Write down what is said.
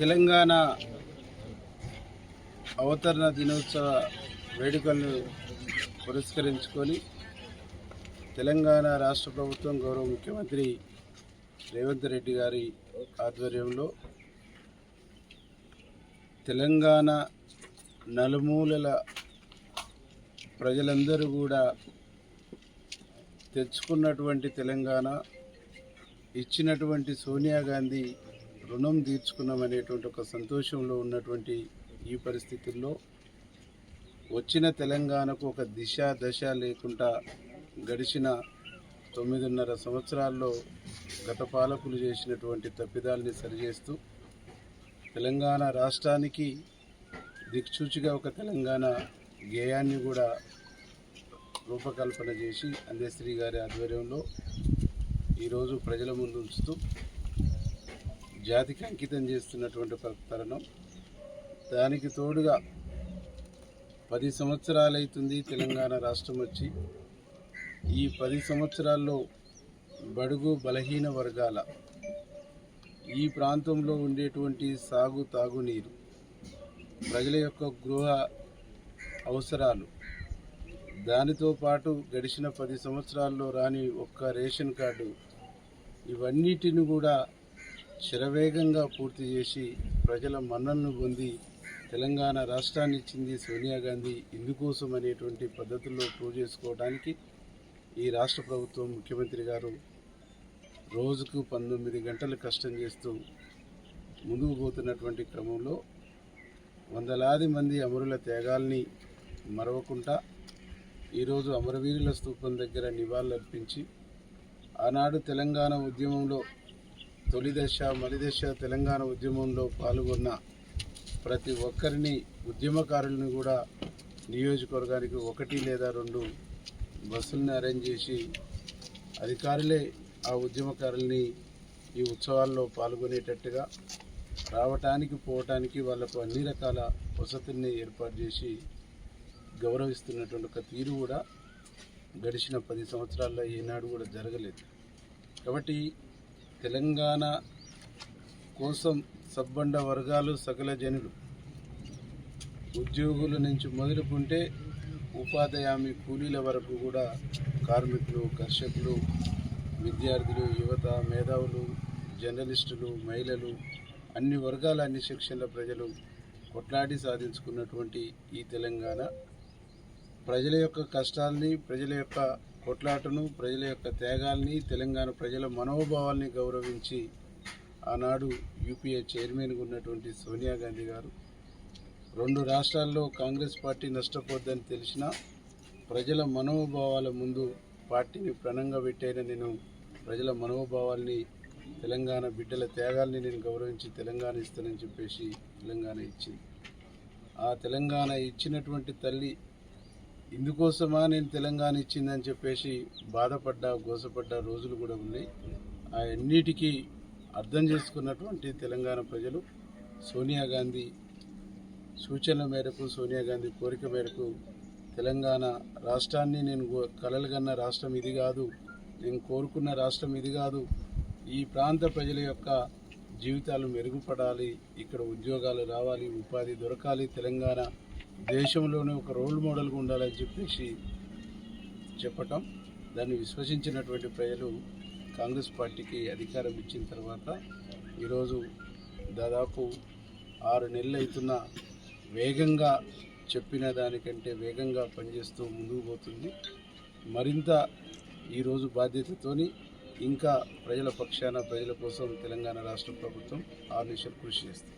తెలంగాణ అవతరణ దినోత్సవ వేడుకలను పురస్కరించుకొని తెలంగాణ రాష్ట్ర ప్రభుత్వం గౌరవ ముఖ్యమంత్రి రేవంత్ రెడ్డి గారి ఆధ్వర్యంలో తెలంగాణ నలుమూలల ప్రజలందరూ కూడా తెచ్చుకున్నటువంటి తెలంగాణ ఇచ్చినటువంటి సోనియా గాంధీ రుణం తీర్చుకున్నామనేటువంటి ఒక సంతోషంలో ఉన్నటువంటి ఈ పరిస్థితుల్లో వచ్చిన తెలంగాణకు ఒక దిశ దశ లేకుండా గడిచిన 9.5 సంవత్సరాల్లో గత పాలకులు చేసినటువంటి తప్పిదాలని సరిచేస్తూ తెలంగాణ రాష్ట్రానికి దిక్సూచిగా ఒక తెలంగాణ గేయాన్ని కూడా రూపకల్పన చేసి అందశ్రీ గారి ఆధ్వర్యంలో ఈరోజు ప్రజల ముందు ఉంచుతూ జాతికి అంకితం చేస్తున్నటువంటి తరుణం. దానికి తోడుగా 10 సంవత్సరాలైతుంది తెలంగాణ రాష్ట్రం వచ్చి. ఈ 10 సంవత్సరాల్లో బడుగు బలహీన వర్గాల ఈ ప్రాంతంలో ఉండేటువంటి సాగు తాగునీరు, ప్రజల యొక్క గృహ అవసరాలు, దానితో పాటు గడిచిన 10 సంవత్సరాల్లో రాని ఒక్క రేషన్ కార్డు, ఇవన్నిటిని కూడా శరవేగంగా పూర్తి చేసి ప్రజల మన్ననను పొంది తెలంగాణ రాష్ట్రాన్ని ఇచ్చింది సోనియా గాంధీ. ఇందుకోసం అనేటువంటి పద్ధతుల్లో ప్రూవ్ చేసుకోవడానికి ఈ రాష్ట్ర ప్రభుత్వం ముఖ్యమంత్రి గారు రోజుకు 19 గంటలు కష్టం చేస్తూ ముందుకు పోతున్నటువంటి క్రమంలో వందలాది మంది అమరుల త్యాగాల్ని మరవకుండా ఈరోజు అమరవీరుల స్తూపం దగ్గర నివాళులర్పించి ఆనాడు తెలంగాణ ఉద్యమంలో తొలి దశ మలిదశ తెలంగాణ ఉద్యమంలో పాల్గొన్న ప్రతి ఒక్కరిని, ఉద్యమకారులను కూడా నియోజకవర్గానికి 1 లేదా 2 బస్సులను అరేంజ్ చేసి అధికారులే ఆ ఉద్యమకారుల్ని ఈ ఉత్సవాల్లో పాల్గొనేటట్టుగా రావటానికి పోవటానికి వాళ్లకు అన్ని రకాల వసతుల్ని ఏర్పాటు చేసి గౌరవిస్తున్నటువంటి ఒక తీరు కూడా గడిచిన 10 సంవత్సరాల్లో ఈనాడు కూడా జరగలేదు. కాబట్టి తెలంగాణ కోసం సబ్బండ వర్గాలు, సకల జనులు, ఉద్యోగుల నుంచి మొదలుకుంటే ఉపాధి హామీ కూలీల వరకు కూడా కార్మికులు, కర్షకులు, విద్యార్థులు, యువత, మేధావులు, జర్నలిస్టులు, మహిళలు, అన్ని వర్గాల అన్ని సెక్షన్ల ప్రజలు కొట్లాడి సాధించుకున్నటువంటి ఈ తెలంగాణ ప్రజల యొక్క కష్టాలని, ప్రజల యొక్క కొట్లాటను, ప్రజల యొక్క త్యాగాల్ని, తెలంగాణ ప్రజల మనోభావాల్ని గౌరవించి ఆనాడు యూపీఏ చైర్మన్గా ఉన్నటువంటి సోనియా గాంధీ గారు 2 రాష్ట్రాల్లో కాంగ్రెస్ పార్టీ నష్టపోద్దని తెలిసినా ప్రజల మనోభావాల ముందు పార్టీని ప్రణంగా పెట్టైన నేను ప్రజల మనోభావాల్ని, తెలంగాణ బిడ్డల త్యాగాల్ని నేను గౌరవించి తెలంగాణ ఇస్తానని చెప్పేసి తెలంగాణ ఇచ్చింది. ఆ తెలంగాణ ఇచ్చినటువంటి తల్లి ఇందుకోసమా నేను తెలంగాణ ఇచ్చిందని చెప్పేసి బాధపడ్డా, గోసపడ్డ రోజులు కూడా ఉన్నాయి. ఆ అన్నిటికీ అర్థం చేసుకున్నటువంటి తెలంగాణ ప్రజలు సోనియా గాంధీ సూచనల మేరకు, సోనియా గాంధీ కోరిక మేరకు తెలంగాణ రాష్ట్రాన్ని నేను కలలుగన్న రాష్ట్రం ఇది కాదు, నేను కోరుకున్న రాష్ట్రం ఇది కాదు, ఈ ప్రాంత ప్రజల యొక్క జీవితాలు మెరుగుపడాలి, ఇక్కడ ఉద్యోగాలు రావాలి, ఉపాధి దొరకాలి, తెలంగాణ దేశంలోనే ఒక రోల్ మోడల్గా ఉండాలని చెప్పేసి చెప్పటం, దాన్ని విశ్వసించినటువంటి ప్రజలు కాంగ్రెస్ పార్టీకి అధికారం ఇచ్చిన తర్వాత ఈరోజు దాదాపు 6 నెలలు అవుతున్న వేగంగా చెప్పిన దానికంటే వేగంగా పనిచేస్తూ ముందుకు పోతుంది. మరింత ఈరోజు బాధ్యతతోని ఇంకా ప్రజల పక్షాన, ప్రజల కోసం తెలంగాణ రాష్ట్ర ప్రభుత్వం ఆర్నిశలు కృషి చేస్తుంది.